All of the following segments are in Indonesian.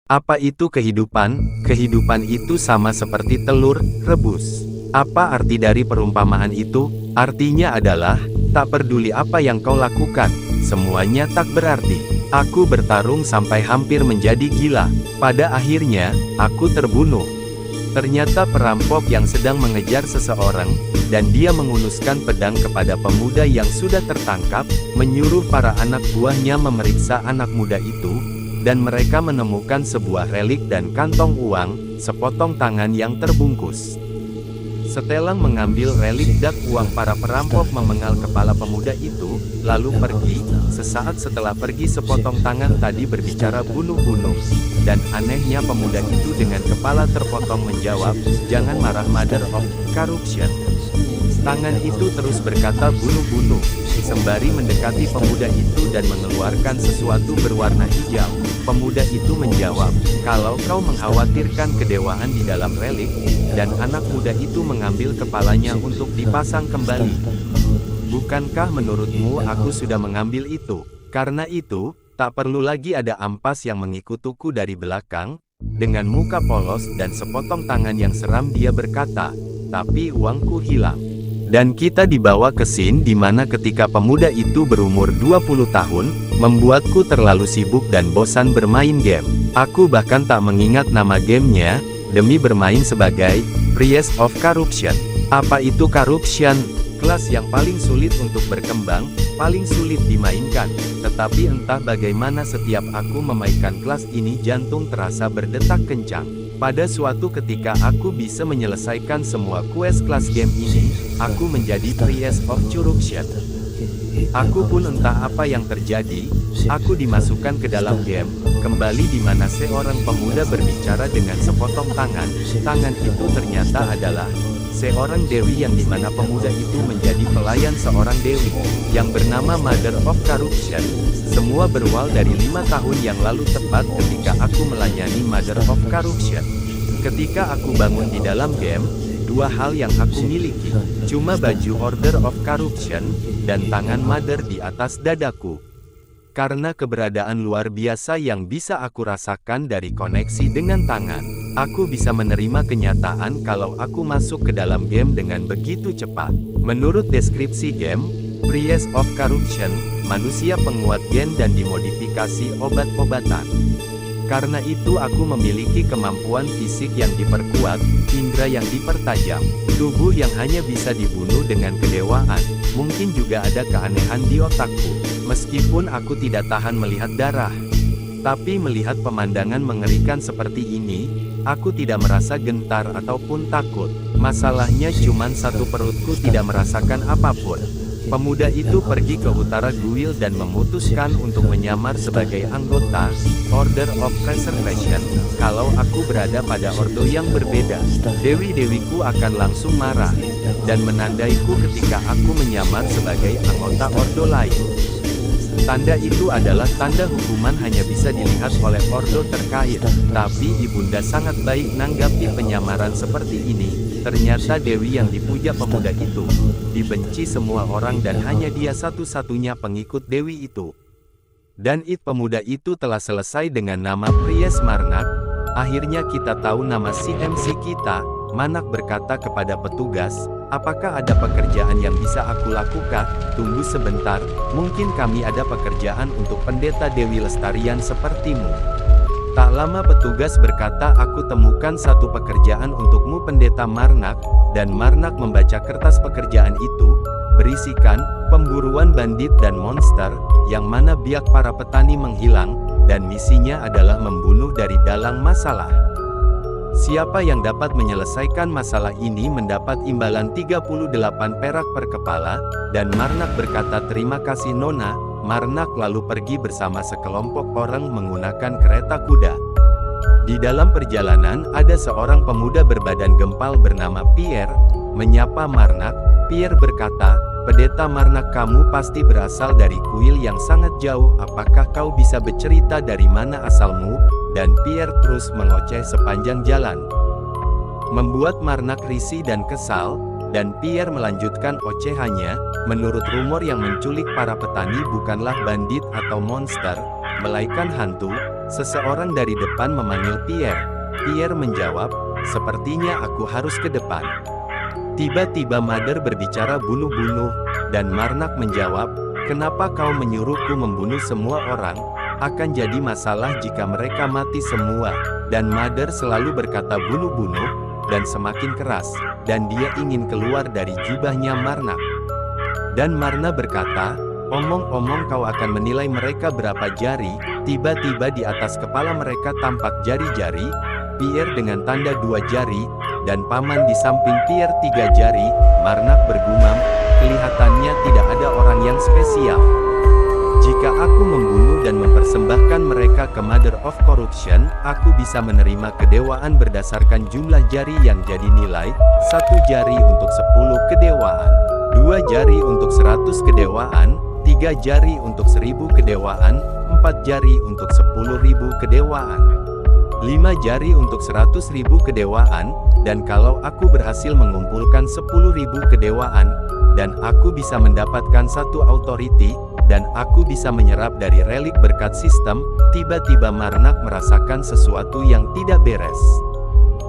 Apa itu kehidupan? Kehidupan itu sama seperti telur rebus. Apa arti dari perumpamaan itu? Artinya adalah, tak peduli apa yang kau lakukan, semuanya tak berarti. Aku bertarung sampai hampir menjadi gila. Pada akhirnya, aku terbunuh. Ternyata perampok yang sedang mengejar seseorang, dan dia mengunuskan pedang kepada pemuda yang sudah tertangkap, menyuruh para anak buahnya memeriksa anak muda itu, dan mereka menemukan sebuah relik dan kantong uang, sepotong tangan yang terbungkus. Setelah mengambil relik dan uang, para perampok memengal kepala pemuda itu, lalu pergi. Sesaat setelah pergi, sepotong tangan tadi berbicara bunuh-bunuh. Dan anehnya pemuda itu dengan kepala terpotong menjawab, "Jangan marah, Mother of Corruption." Tangan itu terus berkata bunuh-bunuh, sembari mendekati pemuda itu dan mengeluarkan sesuatu berwarna hijau. Pemuda itu menjawab, "Kalau kau mengkhawatirkan kedewaan di dalam relik," dan anak muda itu mengambil kepalanya untuk dipasang kembali. "Bukankah menurutmu aku sudah mengambil itu? Karena itu, tak perlu lagi ada ampas yang mengikutuku dari belakang." Dengan muka polos dan sepotong tangan yang seram dia berkata, "Tapi uangku hilang." Dan kita dibawa ke scene di mana ketika pemuda itu berumur 20 tahun, membuatku terlalu sibuk dan bosan bermain game. Aku bahkan tak mengingat nama gamenya, demi bermain sebagai Priest of Corruption. Apa itu corruption? Kelas yang paling sulit untuk berkembang, paling sulit dimainkan. Tetapi entah bagaimana setiap aku memainkan kelas ini jantung terasa berdetak kencang. Pada suatu ketika aku bisa menyelesaikan semua quest kelas game ini, aku menjadi Priest of Corruption. Aku pun entah apa yang terjadi, aku dimasukkan ke dalam game, kembali di mana seorang pemuda berbicara dengan sepotong tangan. Tangan itu ternyata adalah seorang dewi yang dimana pemuda itu menjadi pelayan seorang dewi, yang bernama Mother of Corruption. Semua berawal dari 5 tahun yang lalu tepat ketika aku melayani Mother of Corruption. Ketika aku bangun di dalam game, dua hal yang aku miliki, cuma baju Order of Corruption, dan tangan Mother di atas dadaku. Karena keberadaan luar biasa yang bisa aku rasakan dari koneksi dengan tangan, aku bisa menerima kenyataan kalau aku masuk ke dalam game dengan begitu cepat. Menurut deskripsi game, Priest of Corruption, manusia penguat gen dan dimodifikasi obat-obatan. Karena itu aku memiliki kemampuan fisik yang diperkuat, indera yang dipertajam, tubuh yang hanya bisa dibunuh dengan kedewaan. Mungkin juga ada keanehan di otakku. Meskipun aku tidak tahan melihat darah, tapi melihat pemandangan mengerikan seperti ini, aku tidak merasa gentar ataupun takut. Masalahnya cuman satu, perutku tidak merasakan apapun. Pemuda itu pergi ke utara Guild dan memutuskan untuk menyamar sebagai anggota Order of Preservation. Kalau aku berada pada ordo yang berbeda, dewi-dewiku akan langsung marah dan menandaiku ketika aku menyamar sebagai anggota ordo lain. Tanda itu adalah tanda hukuman hanya bisa dilihat oleh ordo terkait. Tapi ibunda sangat baik nanggapi penyamaran seperti ini. Ternyata dewi yang dipuja pemuda itu dibenci semua orang dan hanya dia satu-satunya pengikut dewi itu. Dan pemuda itu telah selesai dengan nama Priest Marnak. Akhirnya kita tahu nama CMC kita. Marnak berkata kepada petugas, "Apakah ada pekerjaan yang bisa aku lakukan?" "Tunggu sebentar, mungkin kami ada pekerjaan untuk pendeta Dewi Lestarian sepertimu." Tak lama petugas berkata, "Aku temukan satu pekerjaan untukmu pendeta Marnak," dan Marnak membaca kertas pekerjaan itu, berisikan, pemburuan bandit dan monster, yang mana biak para petani menghilang, dan misinya adalah membunuh dari dalang masalah. Siapa yang dapat menyelesaikan masalah ini mendapat imbalan 38 perak per kepala, dan Marnak berkata, "Terima kasih Nona." Marnak lalu pergi bersama sekelompok orang menggunakan kereta kuda. Di dalam perjalanan, ada seorang pemuda berbadan gempal bernama Pierre, menyapa Marnak. Pierre berkata, "Pendeta Marnak, kamu pasti berasal dari kuil yang sangat jauh, apakah kau bisa bercerita dari mana asalmu?" Dan Pierre terus mengoceh sepanjang jalan, membuat Marnak risih dan kesal, dan Pierre melanjutkan ocehannya. Menurut rumor yang menculik para petani bukanlah bandit atau monster, melainkan hantu. Seseorang dari depan memanggil Pierre. Pierre menjawab, "Sepertinya aku harus ke depan." Tiba-tiba Mother berbicara bunuh-bunuh, dan Marnak menjawab, "Kenapa kau menyuruhku membunuh semua orang? Akan jadi masalah jika mereka mati semua." Dan Mother selalu berkata bunuh-bunuh, dan semakin keras, dan dia ingin keluar dari jubahnya Marnak. Dan Marna berkata, "Omong-omong kau akan menilai mereka berapa jari?" Tiba-tiba di atas kepala mereka tampak jari-jari, Pierre dengan tanda 2 jari, dan paman di samping Pierre 3 jari. Marnak bergumam, "Kelihatannya tidak ada orang yang spesial. Jika aku membunuh dan mempersembahkan mereka ke Mother of Corruption, aku bisa menerima kedewaan berdasarkan jumlah jari yang jadi nilai, 1 jari untuk 10 kedewaan, 2 jari untuk 100 kedewaan, 3 jari untuk 1000 kedewaan, 4 jari untuk 10.000 kedewaan, 5 jari untuk 100.000 kedewaan, dan kalau aku berhasil mengumpulkan 10.000 kedewaan, dan aku bisa mendapatkan 1 authority, dan aku bisa menyerap dari relik berkat sistem." Tiba-tiba Marnak merasakan sesuatu yang tidak beres.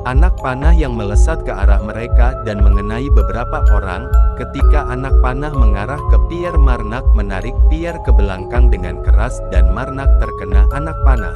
Anak panah yang melesat ke arah mereka dan mengenai beberapa orang. Ketika anak panah mengarah ke Pierre, Marnak menarik Pierre ke belakang dengan keras dan Marnak terkena anak panah.